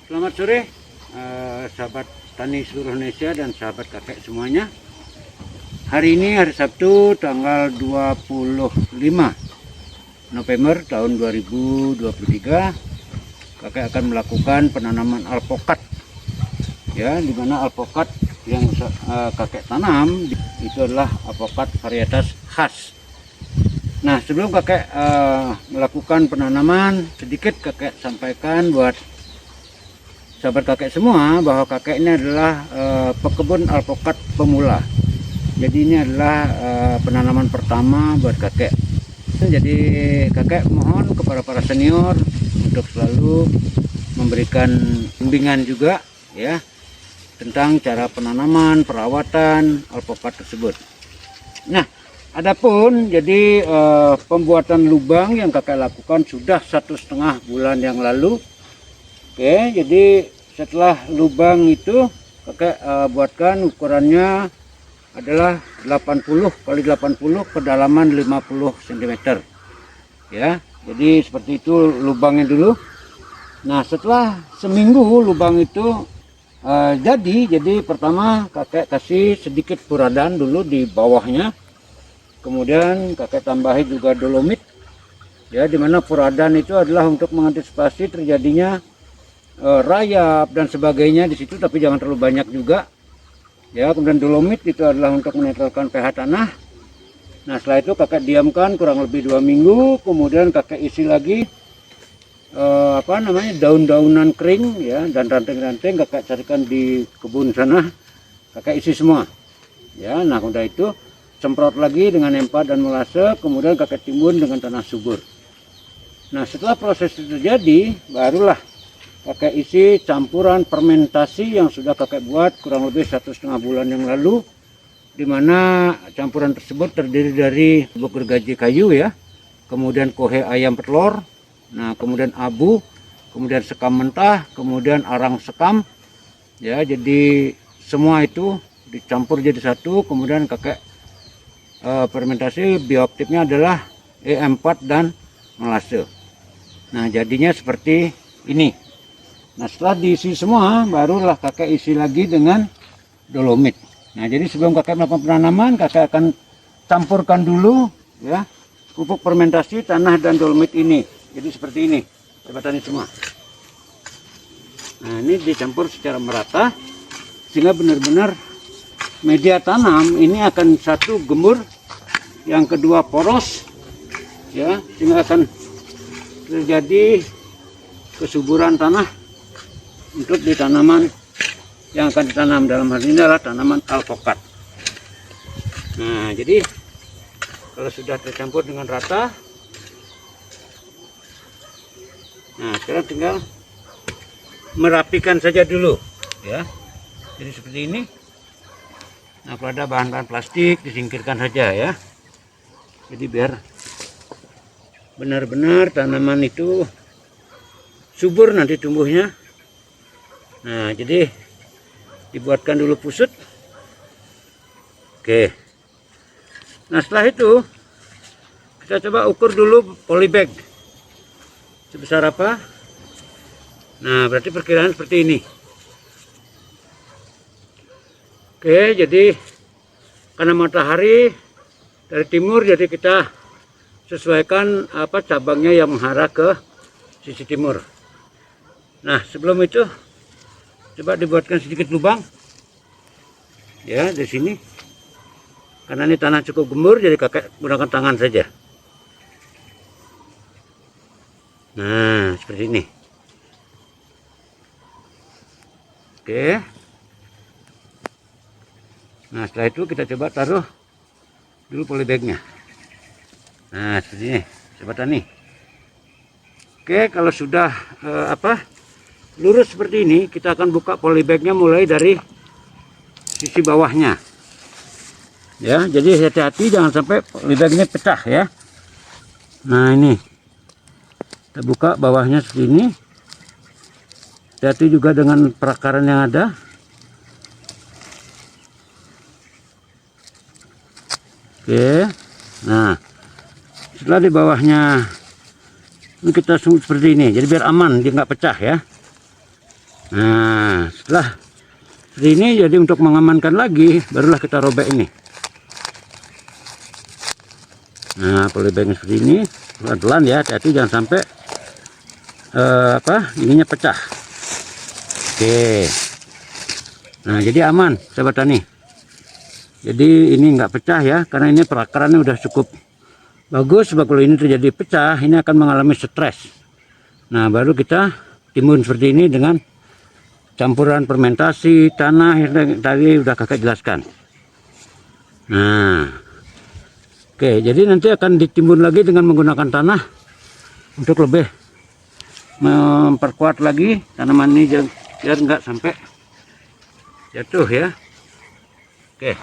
Selamat sore, sahabat tani seluruh Indonesia dan sahabat kakek semuanya. Hari ini hari Sabtu tanggal 25 November tahun 2023. Kakek akan melakukan penanaman alpokat. Ya, di mana alpokat yang kakek tanam itu adalah alpokat varietas khas. Nah, sebelum kakek melakukan penanaman, sedikit kakek sampaikan buat sahabat kakek semua bahwa kakek ini adalah pekebun alpokat pemula. Jadi ini adalah penanaman pertama buat kakek. Jadi kakek mohon kepada para senior untuk selalu memberikan bimbingan juga ya tentang cara penanaman, perawatan alpokat tersebut. Nah, adapun jadi pembuatan lubang yang kakek lakukan sudah 1,5 bulan yang lalu. Oke, jadi setelah lubang itu kakek buatkan ukurannya adalah 80 kali 80 kedalaman 50 cm. Ya, jadi seperti itu lubangnya dulu. Nah, setelah seminggu lubang itu jadi pertama kakek kasih sedikit furadan dulu di bawahnya. Kemudian kakek tambahi juga dolomit. Ya, dimana furadan itu adalah untuk mengantisipasi terjadinya rayap dan sebagainya di situ, tapi jangan terlalu banyak juga ya. Kemudian dolomit itu adalah untuk menetralkan pH tanah. Nah, setelah itu kakek diamkan kurang lebih 2 minggu, kemudian kakek isi lagi daun-daunan kering ya dan ranting-ranting kakek carikan di kebun sana, kakek isi semua ya. Nah, udah itu semprot lagi dengan empa dan molase, kemudian kakek timbun dengan tanah subur. Nah, setelah proses itu terjadi, barulah kakek isi campuran fermentasi yang sudah kakek buat kurang lebih 1,5 bulan yang lalu, dimana campuran tersebut terdiri dari bubuk gergaji kayu ya, kemudian kohe ayam petelur, nah kemudian abu, kemudian sekam mentah, kemudian arang sekam ya. Jadi semua itu dicampur jadi satu, kemudian kakek fermentasi bioaktifnya adalah E4 dan molase. Nah, jadinya seperti ini. Nah, setelah diisi semua, barulah kakek isi lagi dengan dolomit. Nah, jadi sebelum kakek melakukan penanaman, kakek akan campurkan dulu ya pupuk fermentasi, tanah dan dolomit ini. Jadi seperti ini, sahabat tani semua. Nah, ini dicampur secara merata sehingga benar-benar media tanam ini akan satu gembur, yang kedua poros ya, sehingga akan terjadi kesuburan tanah untuk di tanaman yang akan ditanam. Dalam hal ini adalah tanaman alpokat. Nah, jadi kalau sudah tercampur dengan rata, nah sekarang tinggal merapikan saja dulu ya. Jadi seperti ini. Nah, kalau ada bahan-bahan plastik disingkirkan saja ya. Jadi biar benar-benar tanaman itu subur nanti tumbuhnya. Nah, jadi dibuatkan dulu pusut. Oke. Nah, setelah itu kita coba ukur dulu polybag sebesar apa. Nah, berarti perkiraan seperti ini. Oke, jadi karena matahari dari timur, jadi kita sesuaikan cabangnya yang mengarah ke sisi timur. Nah, sebelum itu coba dibuatkan sedikit lubang ya di sini, karena ini tanah cukup gembur, jadi kakek gunakan tangan saja. Nah, seperti ini. Oke. Nah, setelah itu kita coba taruh dulu polybagnya. Nah, seperti ini sahabat tani. Oke, kalau sudah lurus seperti ini, kita akan buka polybagnya mulai dari sisi bawahnya ya. Jadi hati-hati jangan sampai polybagnya pecah ya. Nah, ini kita buka bawahnya seperti ini. Hati-hati juga dengan perakaran yang ada. Oke, nah setelah di bawahnya ini kita sungguh seperti ini, jadi biar aman dia nggak pecah ya. Nah, setelah seperti ini, jadi untuk mengamankan lagi, barulah kita robek ini. Nah, polybag seperti ini, pelan-pelan ya, hati-hati jangan sampai ininya pecah. Oke. Nah, jadi aman, sahabat tani. Jadi ini nggak pecah ya, karena ini perakarannya udah cukup bagus. Sebab kalau ini terjadi pecah, ini akan mengalami stres. Nah, baru kita timbun seperti ini dengan campuran fermentasi tanah yang tadi udah kakak jelaskan. Nah, oke, jadi nanti akan ditimbun lagi dengan menggunakan tanah untuk lebih memperkuat lagi tanaman ini biar nggak sampai jatuh ya. Oke.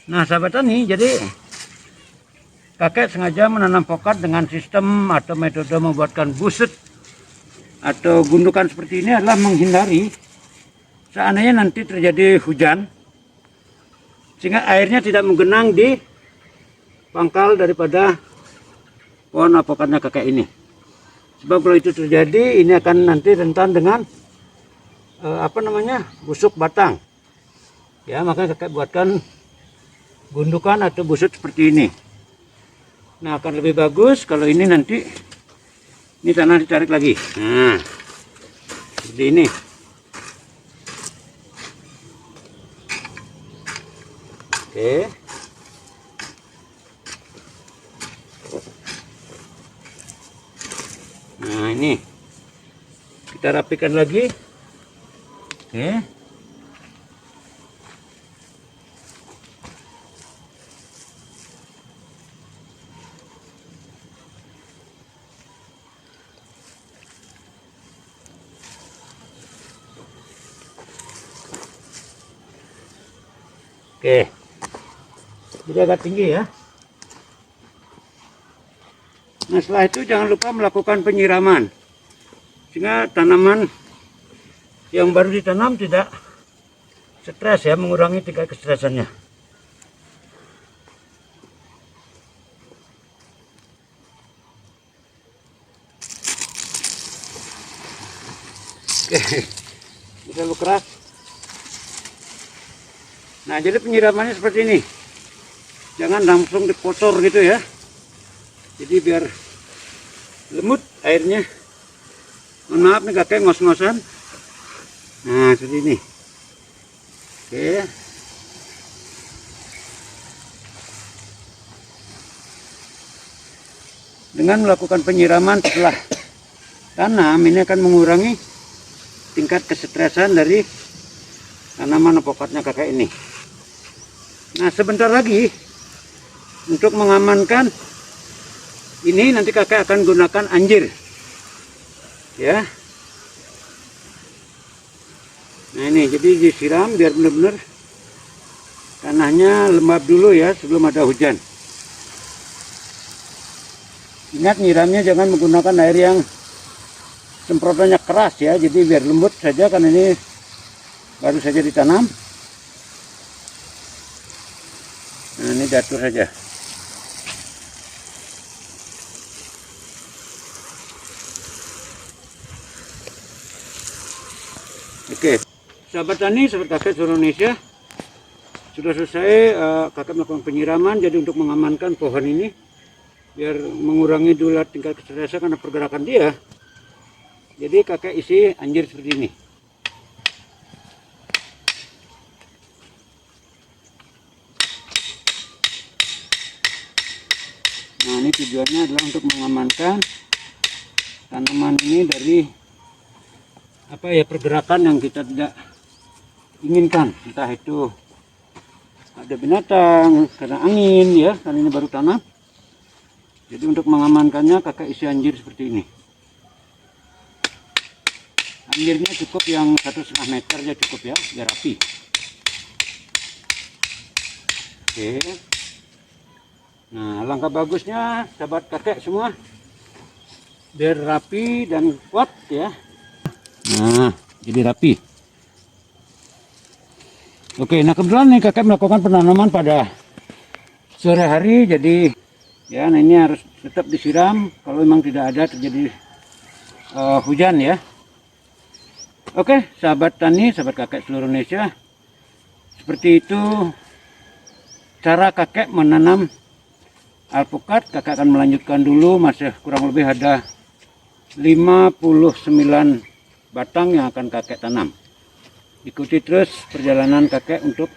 Nah, sahabat tani, jadi kakek sengaja menanam pokat dengan sistem atau metode membuatkan busut atau gundukan seperti ini adalah menghindari seandainya nanti terjadi hujan, sehingga airnya tidak menggenang di pangkal daripada pohon apokatnya kakek ini. Sebab kalau itu terjadi, ini akan nanti rentan dengan busuk batang. Ya, maka kakek buatkan gundukan atau busut seperti ini. Nah, akan lebih bagus kalau ini nanti ini tanah ditarik lagi. Nah, seperti ini. Oke. Nah, ini kita rapikan lagi. Oke. Oke, jadi agak tinggi ya. Nah, setelah itu jangan lupa melakukan penyiraman, sehingga tanaman yang baru ditanam tidak stres ya, mengurangi tingkat kestresannya. Oke, bisa lu keras. Nah, jadi penyiramannya seperti ini. Jangan langsung dikotor gitu ya. Jadi biar lemut airnya. Mohon maaf nih kakek ngos-ngosan. Nah, seperti ini. Oke. Dengan melakukan penyiraman setelah tanam, ini akan mengurangi tingkat kesetresan dari tanaman apokatnya kakek ini. Nah, sebentar lagi untuk mengamankan ini, nanti kakek akan gunakan anjir ya. Nah, ini jadi disiram biar benar-benar tanahnya lembab dulu ya sebelum ada hujan. Ingat, nyiramnya jangan menggunakan air yang semprotannya keras ya, jadi biar lembut saja karena ini baru saja ditanam. Nah, ini diatur saja. Oke, sahabat tani, sahabat kakek seluruh Indonesia, sudah selesai kakek melakukan penyiraman. Jadi untuk mengamankan pohon ini, biar mengurangi dulu tingkat kecerdasan karena pergerakan dia, jadi kakek isi anjir seperti ini. Nah, ini tujuannya adalah untuk mengamankan tanaman ini dari pergerakan yang kita tidak inginkan, entah itu ada binatang, karena angin ya, karena ini baru tanam. Jadi untuk mengamankannya kakek isi anjir seperti ini. Anjirnya cukup yang 1,5 meter ya, cukup ya, biar rapi. Oke. Nah, langkah bagusnya sahabat kakek semua, biar rapi dan kuat ya. Nah, jadi rapi. Oke, nah kebetulan nih kakek melakukan penanaman pada sore hari, jadi ya, nah ini harus tetap disiram. Kalau memang tidak ada terjadi hujan ya. Oke, sahabat tani, sahabat kakek seluruh Indonesia, seperti itu cara kakek menanam alpukat. Kakek akan melanjutkan dulu, masih kurang lebih ada 59 batang yang akan kakek tanam. Ikuti terus perjalanan kakek untuk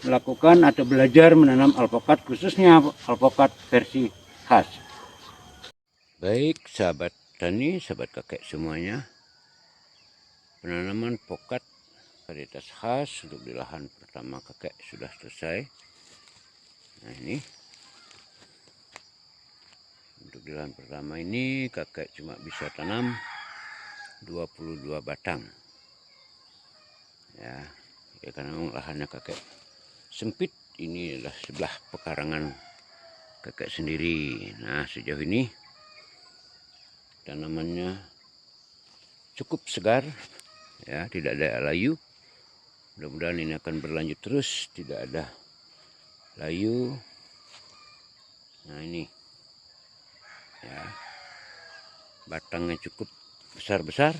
melakukan atau belajar menanam alpukat, khususnya alpukat versi khas. Baik sahabat tani, sahabat kakek semuanya, penanaman pokat varietas khas untuk di lahan pertama kakek sudah selesai. Nah ini untuk di lahan pertama ini kakek cuma bisa tanam 22 batang ya, karena memang lahannya kakek sempit. Ini adalah sebelah pekarangan kakek sendiri. Nah sejauh ini tanamannya cukup segar ya, tidak ada layu. Mudah-mudahan ini akan berlanjut terus, tidak ada layu. Nah ini ya, batangnya cukup besar-besar.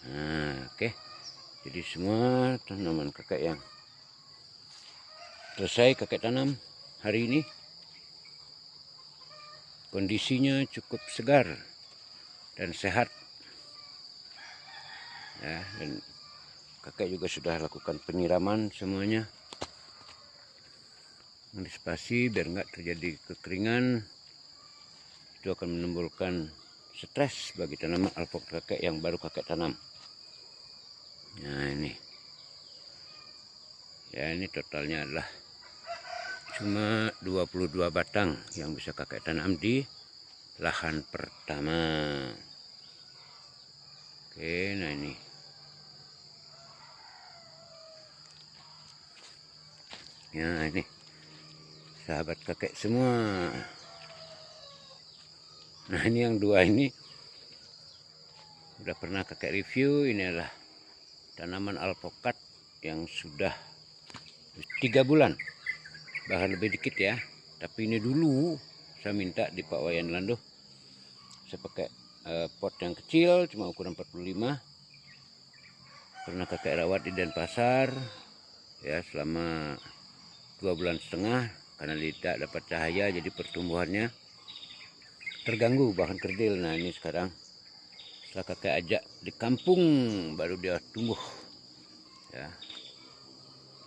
Nah oke, jadi semua tanaman kakek yang selesai kakek tanam hari ini kondisinya cukup segar dan sehat ya, dan kakek juga sudah lakukan penyiraman semuanya, antisipasi biar nggak terjadi kekeringan. Itu akan menimbulkan stres bagi tanaman alpukat kakek yang baru kakek tanam. Nah ini ya, ini totalnya adalah cuma 22 batang yang bisa kakek tanam di lahan pertama. Oke, nah ini ya, ini sahabat kakek semua. Nah ini yang dua ini udah pernah kakek review. Ini adalah tanaman alpukat yang sudah 3 bulan, bahkan lebih dikit ya. Tapi ini dulu saya minta di Pak Wayan Lando, saya pakai pot yang kecil cuma ukuran 45. Pernah kakek rawat di Denpasar ya selama 2,5 bulan karena tidak dapat cahaya, jadi pertumbuhannya terganggu bahkan kerdil. Nah ini sekarang setelah kakek ajak di kampung baru dia tumbuh ya,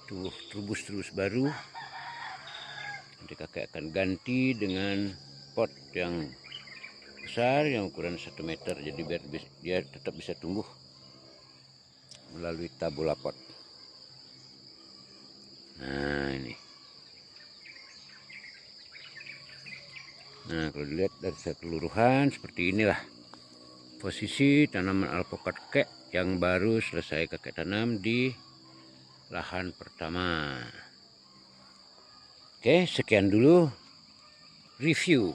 tumbuh terus baru. Nanti kakek akan ganti dengan pot yang besar yang ukuran 1 meter, jadi biar dia tetap bisa tumbuh melalui tabula pot. Nah ini, nah kalau dilihat dari keseluruhan seperti inilah posisi tanaman alpukat kakek yang baru selesai kakek tanam di lahan pertama. Oke, sekian dulu review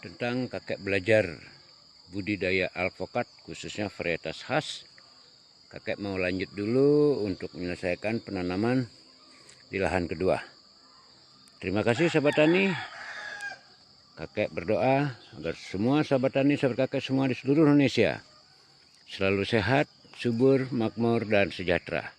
tentang kakek belajar budidaya alpukat khususnya varietas khas. Kakek mau lanjut dulu untuk menyelesaikan penanaman di lahan kedua. Terima kasih sahabat tani. Kakek berdoa agar semua sahabat tani, sahabat kakek semua di seluruh Indonesia selalu sehat, subur, makmur, dan sejahtera.